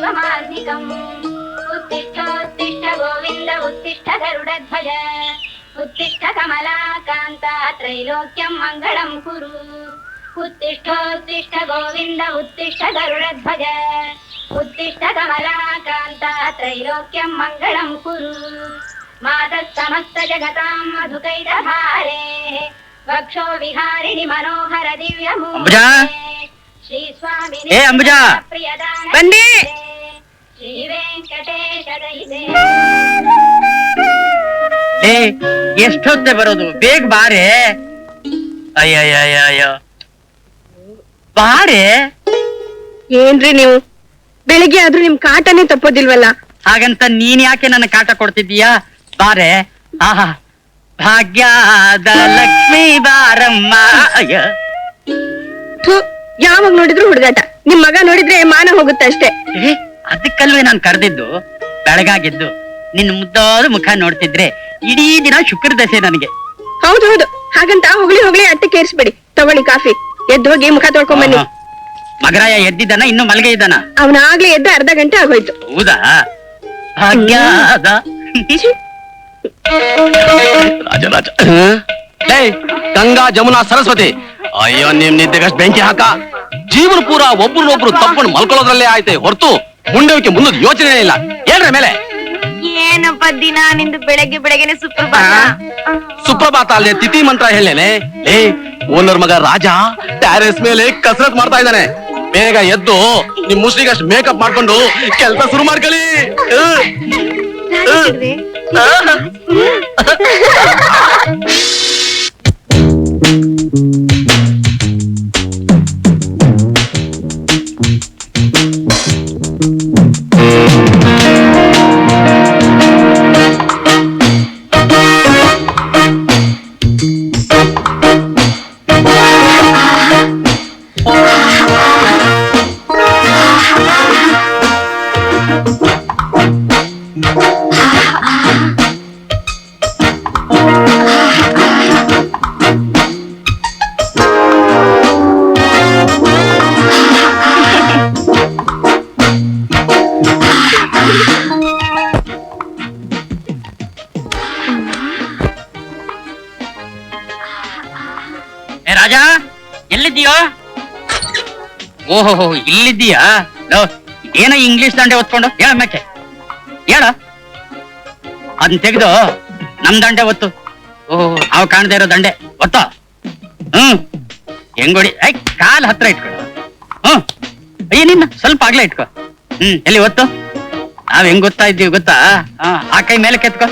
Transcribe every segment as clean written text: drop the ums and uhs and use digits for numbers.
शिवमार्दिकम् उत्तिष्ठोत्तिष्ठ गोविन्द उत्तिष्ठ गरुडध्वज उत्तिष्ठ कमलाकान्ता त्रैलोक्यं मङ्गलं कुरु उत्तिष्ठोत्तिष्ठ गोविन्द उत्तिष्ठ गरुडध्वज उत्तिष्ठ कमलाकान्ता त्रैलोक्यं मङ्गलं कुरु मातः समस्त जगतां मधुकैटभारे वक्षो विहारिणि मनोहर दिव्यमूर्ते श्री स्वामिनि अंबुजा प्रियदान श्री वेंकटेश दयिते ಎಷ್ಟೊತ್ತೆ ಬರೋದು ಬೇಗ ಬಾರೆ ಅಯ್ಯಯ್ಯಯ್ಯ ಬಾರೆ ಏನ್ರಿ ನೀವು ಬೆಳಿಗ್ಗೆ ಆದ್ರೂ ನಿಮ್ ಕಾಟನೇ ತಪ್ಪೋದಿಲ್ವಲ್ಲ ಹಾಗಂತ ನೀನ್ ಯಾಕೆ ನನ್ನ ಕಾಟ ಕೊಡ್ತಿದ್ದೀಯಾ ಬಾರೆ ಆಹಾ ಭಾಗ್ಯದ ಲಕ್ಷ್ಮೀ ಬಾರಮ್ಮ ಅಯ್ಯ ಯಾವಾಗ ನೋಡಿದ್ರು ಹುಡುಗಾಟ ನಿಮ್ ಮಗ ನೋಡಿದ್ರೆ ಮಾನ ಹೋಗುತ್ತೆ ಅಷ್ಟೇ ಅದಕ್ಕಲ್ವೇ ನಾನ್ ಕರೆದಿದ್ದು ಬೆಳಗಾಗಿದ್ದು ನಿನ್ನ ಮುದ್ದಾದ ಮುಖ ನೋಡ್ತಿದ್ರೆ ಇಡೀ ದಿನ ಶುಕ್ರ ದಶೆ ನನಗೆ ಹೌದೌದು ಹಾಗಂತ ಹೊಗಳಿ ಹೊಗಳಿ ಅಟ್ಟಕ್ಕೆ ಏರ್ಸ್ಬೇಡಿ ತಗೊಳ್ಳಿ ಕಾಫಿ ಎದ್ದು ಹೋಗಿ ಮುಖ ತೊಳ್ಕೊಂಡ್ ಬನ್ನಿ ಮಗರಾಯ ಎದ್ದಿದ್ದಾನ ಇನ್ನು ಮಲ್ಗೆ ಇದ್ದಾನ ಅವನಾಗ್ಲೇ ಎದ್ದ ಅರ್ಧ ಗಂಟೆ ಆಗೋಯ್ತು ಹೌದಾ ಭಾಗ್ಯದ ರಾಜ ರಾಜ ಗಂಗಾ ಜಮುನಾ ಸರಸ್ವತಿ ಅಯ್ಯೋ ನಿಮ್ ನಿದ್ದೆಗಷ್ಟು ಬೆಂಕಿ ಹಾಕ ಜೀವನ ಪೂರ ಒಬ್ರನ್ನೊಬ್ರು ತಪ್ಪನ್ನು ಮಲ್ಕೊಳ್ಳೋದ್ರಲ್ಲೇ ಆಯ್ತೆ ಹೊರತು ಮುಂದಕ್ಕೆ ಮುಂದದ ಯೋಚನೆ ಇಲ್ಲ ಹೇಳ್ರೆ ಮೇಲೆ ಏನಪ್ಪ ದಿನ ನಿಂದು ಬೆಳಗ್ಗೆ ಬೆಳಗ್ಗೆನೆ ಸುಪ್ರಭಾತ ಅಲ್ಲೇ ತಿಥಿ ಮಂತ್ರ ಹೇಳೇನೆ ಓನರ್ ಮಗ ರಾಜ ಟ್ಯಾರೆಸ್ ಮೇಲೆ ಕಸರತ್ ಮಾಡ್ತಾ ಇದ್ದಾನೆ ಬೇಗ ಎದ್ದು ನಿಮ್ ಮುಸ್ಲಿಗಷ್ಟು ಮೇಕಪ್ ಮಾಡ್ಕೊಂಡು ಕೆಲಸ ಶುರು ಮಾಡ್ಕೊಳ್ಳಿ ರಾಜಾ ಎಲ್ಲಿದ್ದೀಯೋ ಓಹೋ ಇಲ್ಲಿದ್ದೀಯಾ ಏನ ಇಂಗ್ಲಿಷ್ ದಂಡೆ ಹೊತ್ಕೊಂಡು ಹೇಳ ಮೇಕೆ ಹೇಳ ಅದನ್ನ ತೆಗೆದು ನಮ್ ದಂಡೆ ಒತ್ತು ಓಹೋ ನಾವು ಕಾಣದೇ ಇರೋ ದಂಡೆ ಒತ್ತ ಹೆಂಗೊಡಿ ಕಾಲ್ ಹತ್ರ ಇಟ್ಕೊಳ ಅಯ್ಯ ನಿನ್ನ ಸ್ವಲ್ಪ ಆಗ್ಲೇ ಇಟ್ಕೊ ಎಲ್ಲಿ ಒತ್ತು ನಾವ್ ಹೆಂಗ್ ಗೊತ್ತಾ ಇದ್ದೀವಿ ಗೊತ್ತಾ ಆ ಕೈ ಮೇಲೆ ಕೆತ್ಕೊ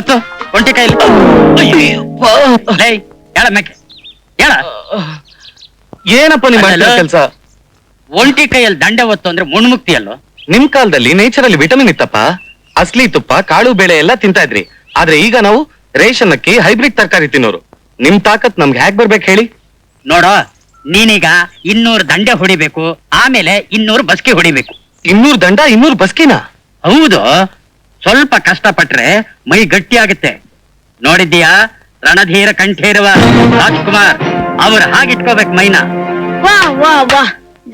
ಒತ್ತು ಒಂಟಿ ಕೈಲಿ ಹೇಳ ಮೇಕೆ ಹೇಳ ಏನಪ್ಪ ನಿಮ್ಮ ಕೆಲಸ ಒಂಟಿ ಕೈಯಲ್ಲಿ ದಂಡೆ ಒತ್ತು ಅಂದ್ರೆ ಮುಣ್ಮುಕ್ತಿ ಅಲ್ಲೋ ನಿಮ್ ಕಾಲದಲ್ಲಿ ನೇಚರ್ ಅಲ್ಲಿ ವಿಟಮಿನ್ ಇತ್ತಪ್ಪ ಅಸ್ಲಿ ತುಪ್ಪ ಕಾಳು ಬೇಳೆ ಎಲ್ಲ ತಿಂತಾ ಇದ್ರಿ ಆದ್ರೆ ಈಗ ನಾವು ರೇಷನ್ ಅಕ್ಕಿ ಹೈಬ್ರಿಡ್ ತರಕಾರಿ ತಿನ್ನೋರು ನಿಮ್ ತಾಕತ್ ನಮ್ಗೆ ಹ್ಯಾಕ್ ಬರ್ಬೇಕು ಹೇಳಿ ನೋಡೋ ನೀನೀಗ 200 ದಂಡೆ ಹೊಡಿಬೇಕು ಆಮೇಲೆ 200 ಬಸ್ಕಿ ಹೊಡಿಬೇಕು 200 ದಂಡ 200 ಬಸ್ಕಿನ ಹೌದು ಸ್ವಲ್ಪ ಕಷ್ಟಪಟ್ರೆ ಮೈ ಗಟ್ಟಿ ಆಗುತ್ತೆ ನೋಡಿದ್ದೀಯಾ ರಣಧೀರ ಕಂಠೇರುವ ರಾಜ್ಕುಮಾರ್ ಅವ್ರು ಹಾಗಿಟ್ಕೋಬೇಕು ಮೈನ ವಾ ವಾ ವಾ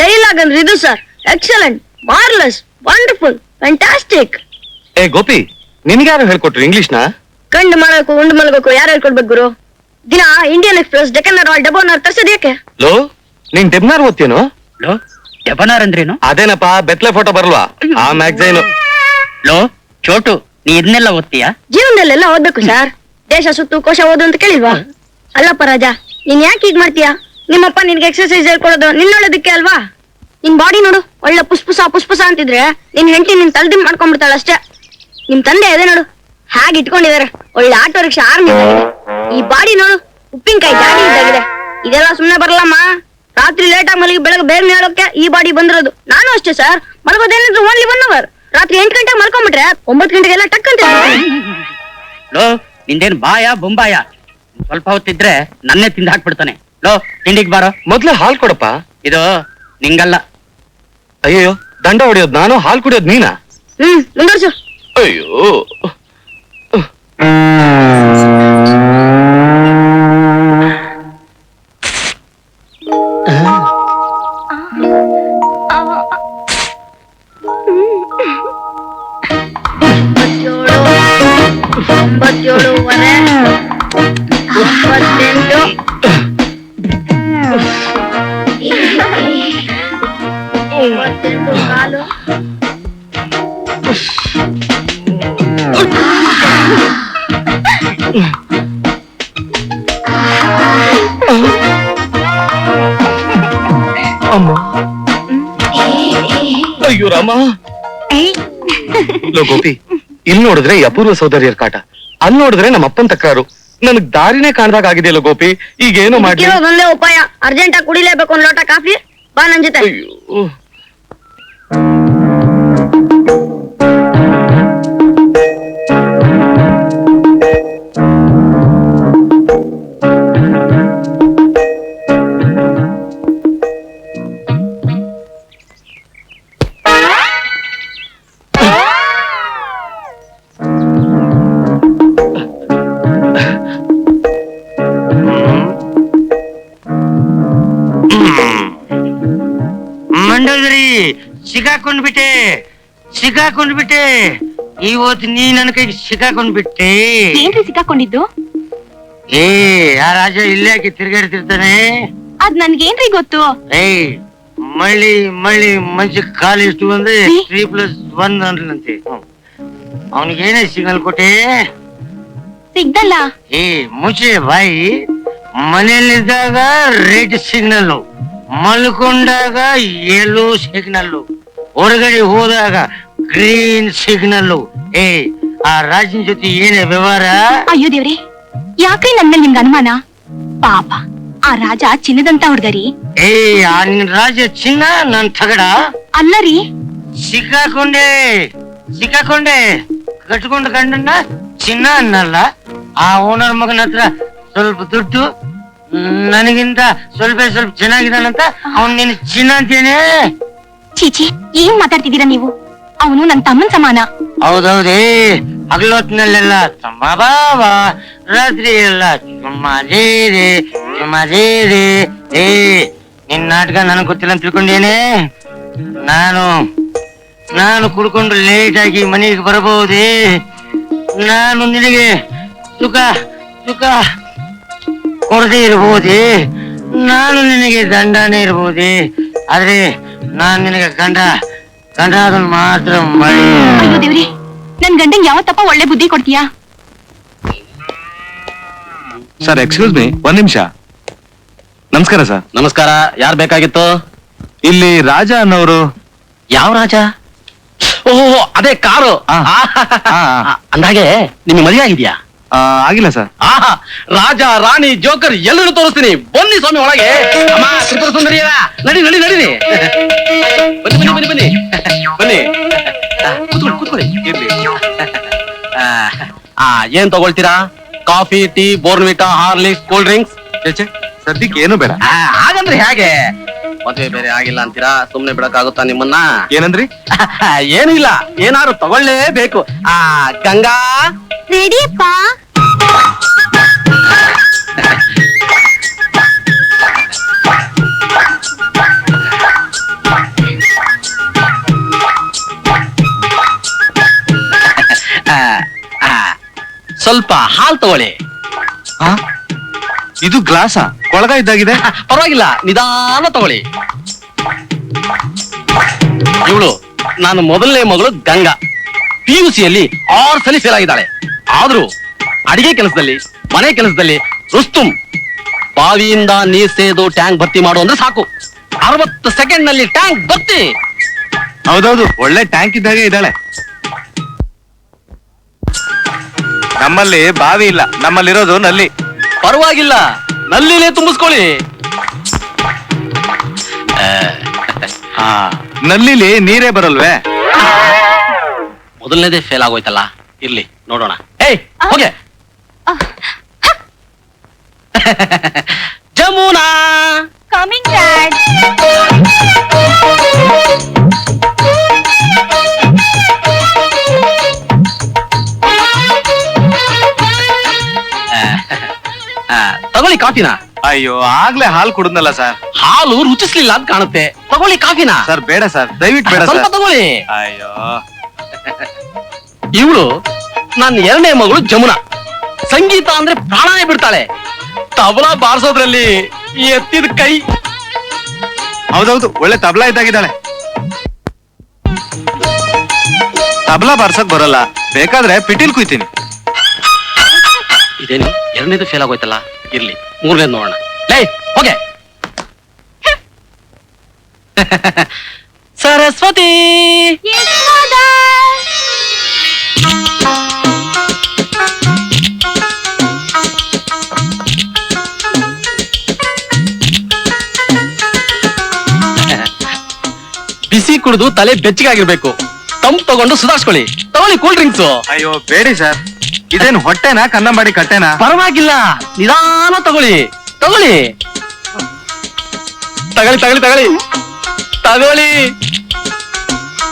ಡೈಲಾಗ್ ಅಂದ್ರೆ ಇದು ಸರ್ ಎಕ್ಸಲೆಂಟ್ ಮಾರ್ಲೆಸ್ ವಂಡರ್ಫುಲ್ ಫ್ಯಾಂಟಾಸ್ಟಿಕ್ ಏ ಗೋಪಿ ನಿನ್ಗ್ಯಾರು ಹೇಳ್ಕೊಟ್ರು ಇಂಗ್ಲಿಷ್ ನ ಕಂಡು ಮಾಡಬೇಕು ಉಂಡು ಮಲಗಬೇಕು ಯಾರು ಹೇಳ್ಕೊಡ್ಬೇಕು ಗುರು ದಿನ Indian Express Deccan royal debonair ತರ್ಸೋದ್ಯಾಕೆ ಲೋ ನೀನ್ ಡೆಬ್ನಾರ್ ಓದ್ತೇನು ಲೋ ಡೆಬನಾರ್ ಅಂದ್ರೇನು ಅದೇನಪ್ಪ ಬೆತ್ಲೆ ಫೋಟೋ ಬರಲ್ವಾ ಆ ಮ್ಯಾಗ್ಝೈನು ಲೋ ಚೋಟು ನೀ ಇದನ್ನೆಲ್ಲ ಓದ್ತೀಯಾ ಜೀವನದಲ್ಲೆಲ್ಲ ಓದ್ಬೇಕು ಸರ್ ದೇಶ ಸುತ್ತು ಕೋಶ ಓದು ಅಂತ ಕೇಳಿಲ್ವಾ ಅಲ್ಲಪ್ಪ ರಾಜ ನೀನ್ ಯಾಕೆ ಹೀಗ್ ಮಾಡ್ತೀಯಾ ನಿಮ್ಮಪ್ಪ ನಿನ್ಗೆ ಎಕ್ಸರ್ಸೈಸ್ ಹೇಳ್ಕೊಡೋದು ನಿನ್ನೊಳ್ಳೋದಕ್ಕೆ ಅಲ್ವಾ ನಿನ್ ಬಾಡಿ ನೋಡು ಒಳ್ಳೆ ಪುಷ್ಪುಸ ಅಂತಿದ್ರೆ ನಿನ್ ಹೆಂಡತಿ ನಿನ್ ತಲೆದಿಂಬ್ ಮಾಡ್ಕೊಂಡ್ಬಿಡ್ತಾಳ ಅಷ್ಟೇ ನಿಮ್ ತಂದೆ ಅದೇ ನೋಡು ಹಾಗೆ ಇಟ್ಕೊಂಡಿದಾರೆ ಒಳ್ಳೆ ಆಟೋ ರಿಕ್ಷಾ ಆರ್ಮಿ ಈ ಬಾಡಿ ನೋಡು ಉಪ್ಪಿನಕಾಯಿ ಜಾಡಿ ಇದ್ದಾಗಿದೆ ಇದೆಲ್ಲ ಸುಮ್ನೆ ಬರಲ್ಲಮ್ಮ ರಾತ್ರಿ ಲೇಟ್ ಆಗಿ ಮಲಗಿ ಬೆಳಗ್ಗೆ ಬೇಗ ಹೇಳೋಕೆ ಈ ಬಾಡಿ ಬಂದಿರೋದು ನಾನು ಅಷ್ಟೇ ಸರ್ ಮಲಗೋದೇನಿದ್ರು ಓನ್ಲಿ 1 ಅವರ್ ರಾತ್ರಿ 8 ಗಂಟೆಗೆ ಮಲ್ಕೊಂಡ್ಬಿಟ್ರೆ 9 ಗಂಟೆಗೆಲ್ಲ ಟಕ್ ಅಂತ ಲೋ ನಿಂದೇನ್ ಬಾಯ ಬೊಂಬಾಯ ಸ್ವಲ್ಪ ಹೊತ್ತಿದ್ರೆ ನನ್ನೇ ತಿಂದು ಹಾಕ್ಬಿಡ್ತಾನೆ ಲೋ ತಿಂಡಿಗೆ ಬಾರೋ ಮೊದ್ಲು ಹಾಲ್ ಕೊಡಪ್ಪ ಇದು ನಿಂಗಲ್ಲ ಅಯ್ಯೋ ದಂಡ ಹೊಡಿಯೋದ್ ನಾನು ಹಾಲ್ ಕುಡಿಯೋದ್ ನೀನಾ ಮುಂದುವರ್ಸು ಅಯ್ಯೋ ಕಾಲು ಅಮ್ಮ ಅಯ್ಯೋ ರಾಮ. ಲೋ ಗೋಪಿ, ಇಲ್ಲಿ ನೋಡಿದ್ರೆ ಈ ಅಪೂರ್ವ ಸೌಂದರ್ಯರ ಕಾಟ, ಅಲ್ಲಿ ನೋಡಿದ್ರೆ ನಮ್ಮ ಅಪ್ಪನ್ ತಕ್ರಾರು. ನನಗ್ ದಾರಿನೇ ಕಾಣ್ದಾಗ ಆಗಿದೆಯಲ್ಲ ಗೋಪಿ, ಈಗೇನು ಮಾಡಿ? ಒಂದೇ ಉಪಾಯ, ಅರ್ಜೆಂಟ್ ಆಗಿ ಕುಡಿಲೇಬೇಕು ಒಂದ್ ಲೋಟ ಕಾಫಿ. ಬಾ ನನ್ ಜೊತೆ. ಅಯ್ಯೋ ಮಂಡೋದ್ರಿ, ಸಿಕ್ಕಾಕೊಂಡ್ಬಿಟ್ಟೆ ಇವತ್ತು ನೀ ನನ್ನ ಕೈಗೆ ಸಿಕ್ಕಾಕೊಂಡ್ಬಿಟ್ಟೆ. ಏನ್ರಿ ಸಿಕ್ಕಾಕೊಂಡಿದ್ದು? ಏ ಆ ರಾಜ ಇಲ್ಲೇ ಹಾಕಿ ತಿರ್ಗಾಡ್ತಿರ್ತಾನೆ. ಅದ್ ನನ್ಗೇನ್ರಿ ಗೊತ್ತು? ಏಯ್ ಮಳ್ಳಿ ಮಂಚ ಕಾಲು ಎಷ್ಟು ಅಂದ್ರೆ 3+1 ಅಂತೆ. ಅವನಿಗೇನೇ ಸಿಗ್ನಲ್ ಕೊಟ್ಟೆ? ಸಿಗ್ದಲ್ಲ. ಏ ಮುಚ್ಚೆ ಬಾಯಿ. ಮನೆಯಲ್ಲಿದ್ದಾಗ ರೆಡ್ ಸಿಗ್ನಲ್, ಮಲ್ಕೊಂಡಾಗ ಯೆಲ್ಲೋ ಸಿಗ್ನಲ್, ಹೊರಗಡೆ ಹೋದಾಗ ಗ್ರೀನ್ ಸಿಗ್ನಲ್. ಏ ಆ ರಾಜನ್ ಜೊತೆ ಏನೇ ವ್ಯವಹಾರ? ಅಯ್ಯೋ ದೇವ್ರಿ, ಯಾಕ್ರಿ ನನ್ ಮೇಲೆ ನಿಮ್ಗೆ ಅನುಮಾನ? ಪಾಪ ಆ ರಾಜ ಚಿನ್ನದಂತ ಹುಡ್ಗರಿ. ಏ ಆ ನಿನ್ ರಾಜ ಚಿನ್ನ, ನನ್ ತಗಡ ಅಲ್ಲರಿ. ಸಿಕ್ಕಾಕೊಂಡೆ ಕಟ್ಕೊಂಡ ಗಂಡನ್ನ ಚಿನ್ನ ಅನ್ನಲ್ಲ. ಆ ಓನರ್ ಮಗನ ಹತ್ರ ಸ್ವಲ್ಪ ದುಡ್ಡು, ನನಗಿಂತ ಸ್ವಲ್ಪ ಚೆನ್ನಾಗಿದ್ದಾನಂತ ಅವನ್ ನೀನು ಚಿನ್ನ ಅಂತೇನೆ. ಚೀಚಿ, ಏನ್ ಮಾತಾಡ್ತಿದ್ದೀರಾ ನೀವು? ಅವನು ನನ್ ತಮ್ಮನ್ ಸಮಾನ. ಹೌದೌದೇ, ಹಗಲೊತ್ತಿನಲ್ಲೆಲ್ಲ ತಮ್ಮ ಬಾವ, ರಾತ್ರಿ ಎಲ್ಲ ಚುಮ್ಮದೇರೆ. ಏ ನಿನ್ ನಾಟಕ ನನಗ್ ಗೊತ್ತಿಲ್ಲ ಅಂತ ತಿಳ್ಕೊಂಡೇನೆ. ನಾನು ಕುಡ್ಕೊಂಡು ಲೇಟ್ ಆಗಿ ಮನೆಗೆ ಬರಬಹುದೇ? ನಾನು ನಿನಗೆ ಸುಖ ಕೊಡದೆ ಇರಬಹುದೇ? ನಾನು ನಿನಗೆ ದಂಡನೇ ಇರಬಹುದೇ? ಆದ್ರೆ ನಾನ್ ನಿನಗೆ ಗಂಡ ಅದನ್ನ ಮಾತ್ರ ಮಾಡಿ. ಅಯ್ಯೋ ದೇವ್ರಿ, ನನ್ ಗಂಡಂಗ್ ಯಾವತ್ತಪ್ಪ ಒಳ್ಳೆ ಬುದ್ಧಿ ಕೊಡ್ತೀಯಾ? ಸರ್, ಎಕ್ಸ್ಕ್ಯೂಸ್ ಮೀ, ಒಂದ್ ನಿಮಿಷ. ನಮಸ್ಕಾರ ಸರ್. ನಮಸ್ಕಾರ. ಯಾರು ಬೇಕಾಗಿತ್ತು? ಇಲ್ಲಿ ರಾಜ ಅನ್ನೋರು. ಯಾವ ರಾಜ? ಓಹೋ, ಅದೇ ಕಾರು. ಅಂದಾಗೆ ನಿಮ್ಗೆ ಮದುವೆ ಆಗಿದ್ಯಾ? ಆಗಿಲ್ಲ ಸರ್. ರಾಜ, ರಾಣಿ, ಜೋಕರ್ ಎಲ್ಲರೂ ತೋರಿಸ್ತೀನಿ. ಬನ್ನಿ ಸ್ವಾಮಿ ಒಳಗೆ. ಅಮ್ಮ ತ್ರಿಪುರ ಸುಂದರಿಯ, ನಡಿ. ಬನ್ನಿ. ಕೂತ್ಕೊಳ್ಳಿ. ಏನ್ ತಗೊಳ್ತೀರಾ? Coffee, tea, Bournvita, Horlicks, cool drinks? ಸದ್ಯಕ್ಕೆ ಏನು ಬೇಡ. ಹಾಗಂದ್ರೆ ಹೇಗೆ? ಮದುವೆ ಬೇರೆ ಆಗಿಲ್ಲ ಅಂತೀರಾ? ಸುಮ್ನೆ ಬಿಡಕ್ಕಾಗುತ್ತಾ ನಿಮ್ಮನ್ನ? ಏನಂದ್ರಿ? ಏನೂ ಇಲ್ಲ, ಏನಾದ್ರು ತಗೊಳ್ಳೇಬೇಕು. ಗಂಗಾ ರೆಡಿಯಪ್ಪ. ಸ್ವಲ್ಪ ಹಾಲ್ ತಗೊಳ್ಳಿ. ಇದು ಗ್ಲಾಸ ಕೊಳಗ ಇದ್ದಾಗಿದೆ. ಪರವಾಗಿಲ್ಲ, ನಿಧಾನ ತಗೊಳ್ಳಿ. ಇವಳು ನಾನು ಮೊದಲನೇ ಮಗಳು ಗಂಗಾ. PUCಯಲ್ಲಿ 6 ಸಲ ಫೇಲ್ ಆಗಿದ್ದಾಳೆ. ಆದ್ರೂ ಅಡಿಗೆ ಕೆಲಸದಲ್ಲಿ, ಮನೆ ಕೆಲಸದಲ್ಲಿ ರುಸ್ತುಂ. ಬಾವಿಯಿಂದ ನೀರ್ ಸೇದು ಟ್ಯಾಂಕ್ ಭರ್ತಿ ಮಾಡು ಅಂದ್ರೆ ಸಾಕು, 60 ಸೆಕೆಂಡ್ ನಲ್ಲಿ ಟ್ಯಾಂಕ್ ಭರ್ತಿ. ಹೌದೌದು, ಒಳ್ಳೆ ಟ್ಯಾಂಕ್ ಇದ್ದಾಗೆ ಇದ್ದಾಳೆ. ನಮ್ಮಲ್ಲಿ ಬಾವಿ ಇಲ್ಲ, ನಮ್ಮಲ್ಲಿರೋದು ನಲ್ಲಿ. ಪರವಾಗಿಲ್ಲ, ನಲ್ಲಿನೇ ತುಂಬಿಸ್ಕೊಳ್ಳಿ. ನಲ್ಲಿಲಿ ನೀರೇ ಬರಲ್ವೇ? ಮೊದಲನೇದೇ ಫೇಲ್ ಆಗೋಯ್ತಲ್ಲ, ಇರ್ಲಿ ನೋಡೋಣ. ಏಯ್ ಹೋಗೆ. Jamuna coming dad. ತಗೊಳ್ಳಿ ಕಾಫಿನ. ಅಯ್ಯೋ, ಆಗ್ಲೇ ಹಾಲು ಕುಡಿದ್ನಲ್ಲ ಸರ್. ಹಾಲು ರುಚಿಸ್ಲಿಲ್ಲ ಅಂತ ಕಾಣುತ್ತೆ. ತಗೊಳ್ಳಿ ಕಾಫಿನ. ಸರ್ ಬೇಡ ಸರ್, ದಯವಿಟ್ಟು ಬೇಡ. ಸ್ವಲ್ಪ ತಗೊಳ್ಳಿ. ಅಯ್ಯೋ, ಇವಳು ನನ್ನ 2ನೇ ಮಗಳು ಜಮುನಾ. ಸಂಗೀತ ಅಂದ್ರೆ ಪ್ರಾಣನೇ ಬಿಡ್ತಾಳೆ. ತಬಲಾ ಬಾರಿಸೋದ್ರಲ್ಲಿ ಎತ್ತಿದ ಕೈ. ಹೌದೌದು, ಒಳ್ಳೆ ತಬಲಾ ಇದ್ದಾಗಿದ್ದಾಳೆ. ತಬಲಾ ಬಾರ್ಸಕ್ ಬರಲ್ಲ, ಬೇಕಾದ್ರೆ ಪಿಟೀಲ್ ಕುಯ್ತೀನಿ. ಇದೇನು ಎರಡನೇದು ಫೇಲ್ ಆಗೋಯ್ತಲ್ಲ, ಇರ್ಲಿ ಮೂರನೇದು ನೋಡೋಣ. ಲೇ ಹೋಗೆ. ಸರಸ್ವತಿ ಬಿಸಿ ಕುಡಿದು ತಲೆ ಬೆಚ್ಚಗಾಗಿರ್ಬೇಕು. ತಂಪು ತಗೊಂಡು ಸುಧಾರಿಸ್ಕೊಳ್ಳಿ. ತಗೊಳ್ಳಿ ಕೂಲ್ ಡ್ರಿಂಕ್ಸ್. ಅಯ್ಯೋ ಬೇಡಿ ಸರ್, ಇದೇನು ಹೊಟ್ಟೆನಾ ಕನ್ನಂಬಾಡಿ ಕಟ್ಟೆನಾ? ಪರವಾಗಿಲ್ಲ, ನಿಧಾನ ತಗೊಳ್ಳಿ. ತಗೊಳ್ಳಿ ತಗೊಳ್ಳಿ ತಗೊಳ್ಳಿ ತಗೊಳ್ಳಿ ತಗೊಳ್ಳಿ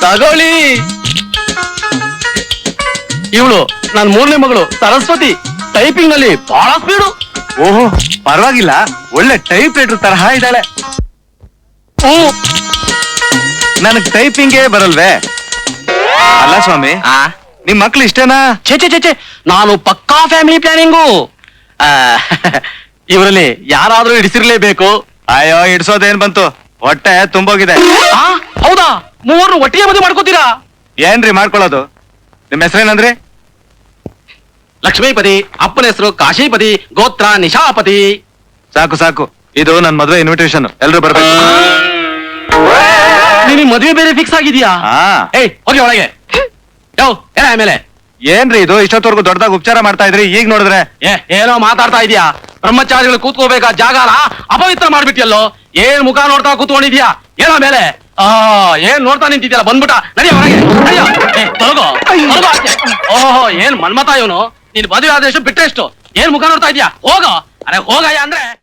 ತಗೊಳ್ಳಿ. ಇವಳು ನನ್ನ ಮೂರನೇ ಮಗಳು ಸರಸ್ವತಿ. ಟೈಪಿಂಗ್ ನಲ್ಲಿ ಬಹಳ ಸ್ಪೀಡು. ಓಹೋ ಪರವಾಗಿಲ್ಲ, ಒಳ್ಳೆ ಟೈಪ್ ರೈಟರ್ ತರಹ ಇದ್ದಾಳೆ. ನನಗ್ ಟೈಪಿಂಗೇ ಬರಲ್ವೇ? ಅಲ್ಲ ಸ್ವಾಮಿ, ನಿಮ್ ಮಕ್ಳು ಇಷ್ಟೇನಾ? ಛೇ ಛೇ ಛೇ ಛೇ, ನಾನು ಪಕ್ಕಾ ಫ್ಯಾಮಿಲಿ ಪ್ಲಾನಿಂಗು. ಇವರಲ್ಲಿ ಯಾರಾದ್ರೂ ಹಿಡಿಸಿರ್ಲೇಬೇಕು. ಅಯ್ಯೋ ಇಡ್ಸೋದೇನ್ ಬಂತು, ಹೊಟ್ಟೆ ತುಂಬೋಗಿದೆ. ಆ, ಹೌದಾ? ಮೂವರು ಒಟ್ಟಿಗೆ ಮದುವೆ ಮಾಡ್ಕೋತೀರಾ? ಏನ್ರಿ ಮಾಡ್ಕೊಳ್ಳೋದು? ನಿಮ್ ಹೆಸರೇನಂದ್ರಿ? ಲಕ್ಷ್ಮೀಪತಿ. ಅಪ್ಪನ ಹೆಸರು ಕಾಶೀಪತಿ. ಗೋತ್ರ ನಿಶಾಪತಿ. ಸಾಕು ಸಾಕು, ಇದು ನನ್ ಮದ್ವೆ ಇನ್ವಿಟೇಷನ್, ಎಲ್ರು ಬರ್ಬೇಕು. ನಿನಗೆ ಮದುವೆ ಬೇರೆ ಫಿಕ್ಸ್ ಆಗಿದ್ಯಾ? ಹಾ. ಏಯ್ ಹೋಗಿ ಒಳಗೆ. ಯೋ ಏನ ಆಮೇಲೆ ಏನ್ರಿ ಇದು, ಇಷ್ಟೊತ್ತವರೆಗೂ ದೊಡ್ಡದಾಗಿ ಉಪಚಾರ ಮಾಡ್ತಾ ಇದ್ರಿ, ಈಗ ನೋಡಿದ್ರೆ ಏನೋ ಮಾತಾಡ್ತಾ ಇದೀಯಾ? ಬ್ರಹ್ಮಚಾರಿಗಳು ಕೂತ್ಕೋಬೇಕಾ ಜಾಗನ ಅಪವಿತ್ರ ಮಾಡ್ಬಿಟ್ಟಿಯಲ್ಲೋ. ಏನ್ ಮುಖ ನೋಡ್ತಾ ಕೂತ್ಕೊಂಡಿದ್ಯಾ? ಏನೋ ಮೇಲೆ ಏನ್ ನೋಡ್ತಾ ನಿಂತಿದ್ಯಲ್ಲ, ಬಂದ್ಬಿಟ್ಟ. ನಡಿಯ ಹೊರಗೆ, ನಡಿಯ. ತೊಲಗೋ ತೊಲಗೋ ಆಚೆ. ಓಹೋ ಏನ್ ಮನ್ಮತ ಇವನು. ನೀನ್ ಮದುವೆ ಆದೇಶ ಬಿಟ್ರೆ ಎಷ್ಟು? ಏನ್ ಮುಖ ನೋಡ್ತಾ ಇದ್ಯಾ? ಹೋಗೋ. ಅರೆ ಹೋಗಯ್ಯ ಅಂದ್ರೆ